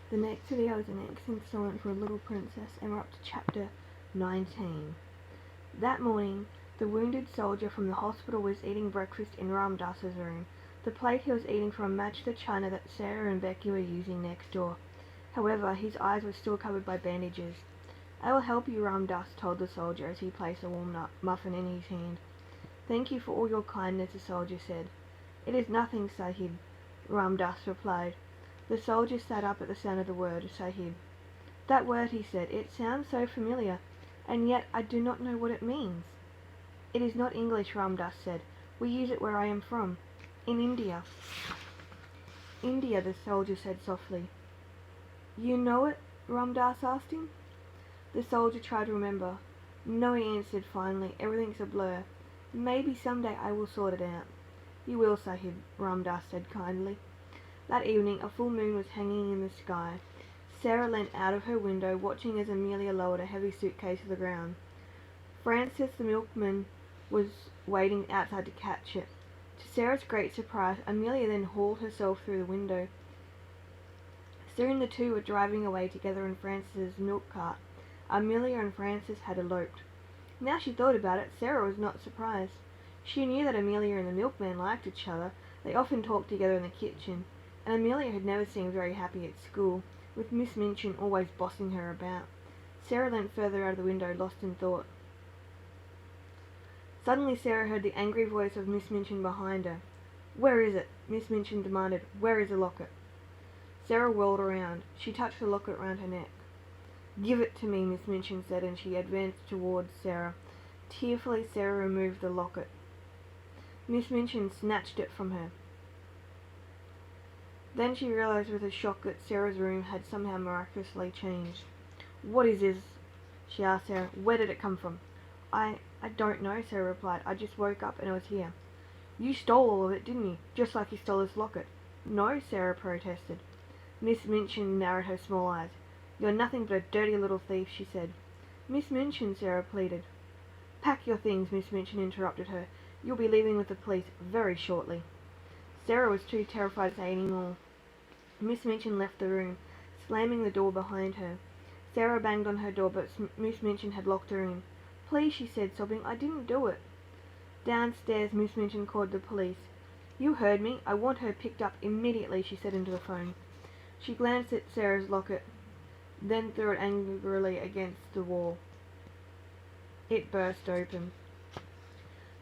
The next video is an excellent installment for a little princess, and we're up to chapter 19. That morning, the wounded soldier from the hospital was eating breakfast in Ram Dass's room. The plate he was eating from matched the china that Sarah and Becky were using next door. However, his eyes were still covered by bandages. "I will help you," Ram Dass told the soldier as he placed a warm muffin in his hand. "Thank you for all your kindness," the soldier said. "It is nothing, Sahib," Ram Dass replied. The soldier sat up at the sound of the word Sahib. "That word," he said, "it sounds so familiar, and yet I do not know what it means." "It is not English," Ram Dass said. "We use it where I am from, in India." "India," the soldier said softly. "You know it?" Ram Dass asked him. The soldier tried to remember. "No," he answered finally. "Everything's a blur. Maybe someday I will sort it out." "You will, Sahib," Ram Dass said kindly. That evening a full moon was hanging in the sky. Sarah leant out of her window, watching as Amelia lowered a heavy suitcase to the ground. Francis, the milkman, was waiting outside to catch it. To Sarah's great surprise, Amelia then hauled herself through the window. Soon the two were driving away together in Francis's milk cart. Amelia and Francis had eloped. Now she thought about it, Sarah was not surprised. She knew that Amelia and the milkman liked each other. They often talked together in the kitchen, and Amelia had never seemed very happy at school, with Miss Minchin always bossing her about. Sarah leant further out of the window, lost in thought. Suddenly Sarah heard the angry voice of Miss Minchin behind her. "Where is it?" Miss Minchin demanded. "Where is the locket?" Sarah whirled around. She touched the locket round her neck. "Give it to me," Miss Minchin said, and she advanced towards Sarah. Tearfully Sarah removed the locket. Miss Minchin snatched it from her. Then she realized with a shock that Sarah's room had somehow miraculously changed. "What is this?" she asked Sarah. "Where did it come from?" I don't know," Sarah replied. "I just woke up and it was here." "You stole all of it, didn't you? Just like you stole this locket." "No," Sarah protested. Miss Minchin narrowed her small eyes. "You're nothing but a dirty little thief," she said. "Miss Minchin," Sarah pleaded. "Pack your things," Miss Minchin interrupted her. "You'll be leaving with the police very shortly." Sarah was too terrified to say any more. Miss Minchin left the room, slamming the door behind her. Sarah banged on her door, but Miss Minchin had locked her in. "Please," she said, sobbing, "I didn't do it." Downstairs, Miss Minchin called the police. "You heard me. I want her picked up immediately," she said into the phone. She glanced at Sarah's locket, then threw it angrily against the wall. It burst open.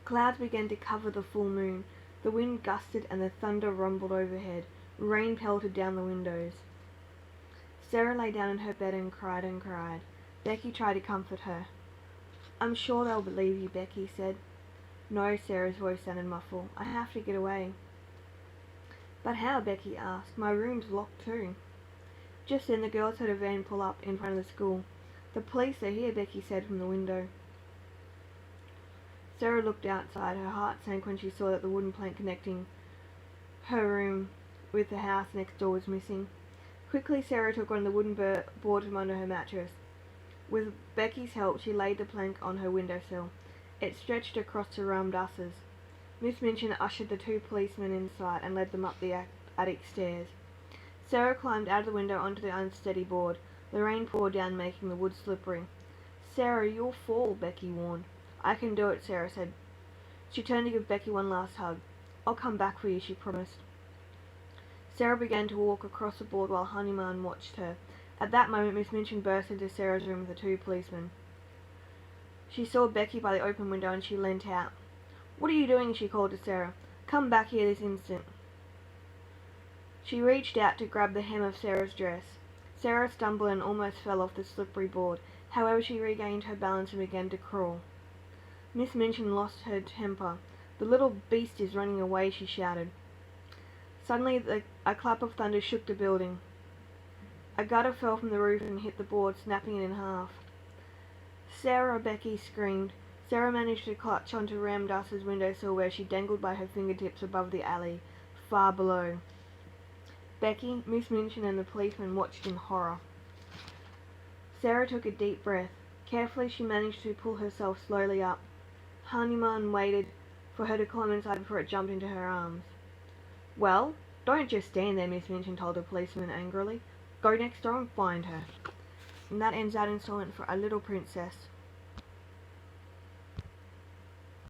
Clouds began to cover the full moon. The wind gusted and the thunder rumbled overhead. Rain pelted down the windows. Sarah lay down in her bed and cried and cried. Becky tried to comfort her. "I'm sure they'll believe you," Becky said. "No," Sarah's voice sounded muffled. "I have to get away." "But how?" Becky asked. "My room's locked too." Just then the girls heard a van pull up in front of the school. "The police are here," Becky said from the window. Sarah looked outside. Her heart sank when she saw that the wooden plank connecting her room with the house next door was missing. Quickly Sarah took one of the wooden boards from under her mattress. With Becky's help she laid the plank on her windowsill. It stretched across to Ram Dass's. Miss Minchin ushered the two policemen inside and led them up the attic stairs. Sarah climbed out of the window onto the unsteady board. The rain poured down, making the wood slippery. "Sarah, you'll fall," Becky warned. "I can do it," Sarah said. She turned to give Becky one last hug. "I'll come back for you," she promised. Sarah began to walk across the board while Hanuman watched her. At that moment Miss Minchin burst into Sarah's room with the two policemen. She saw Becky by the open window and she leant out. "What are you doing?" she called to Sarah. "Come back here this instant." She reached out to grab the hem of Sarah's dress. Sarah stumbled and almost fell off the slippery board. However, she regained her balance and began to crawl. Miss Minchin lost her temper. "The little beast is running away," she shouted. Suddenly a clap of thunder shook the building. A gutter fell from the roof and hit the board, snapping it in half. "Sarah!" Becky screamed. Sarah managed to clutch onto Ram Dass's windowsill, where she dangled by her fingertips above the alley, far below. Becky, Miss Minchin and the policeman watched in horror. Sarah took a deep breath. Carefully she managed to pull herself slowly up. Hanuman waited for her to climb inside before it jumped into her arms. "Well, don't just stand there," Miss Minchin told the policeman angrily. Go next door and find her. And that ends that installment for A Little Princess.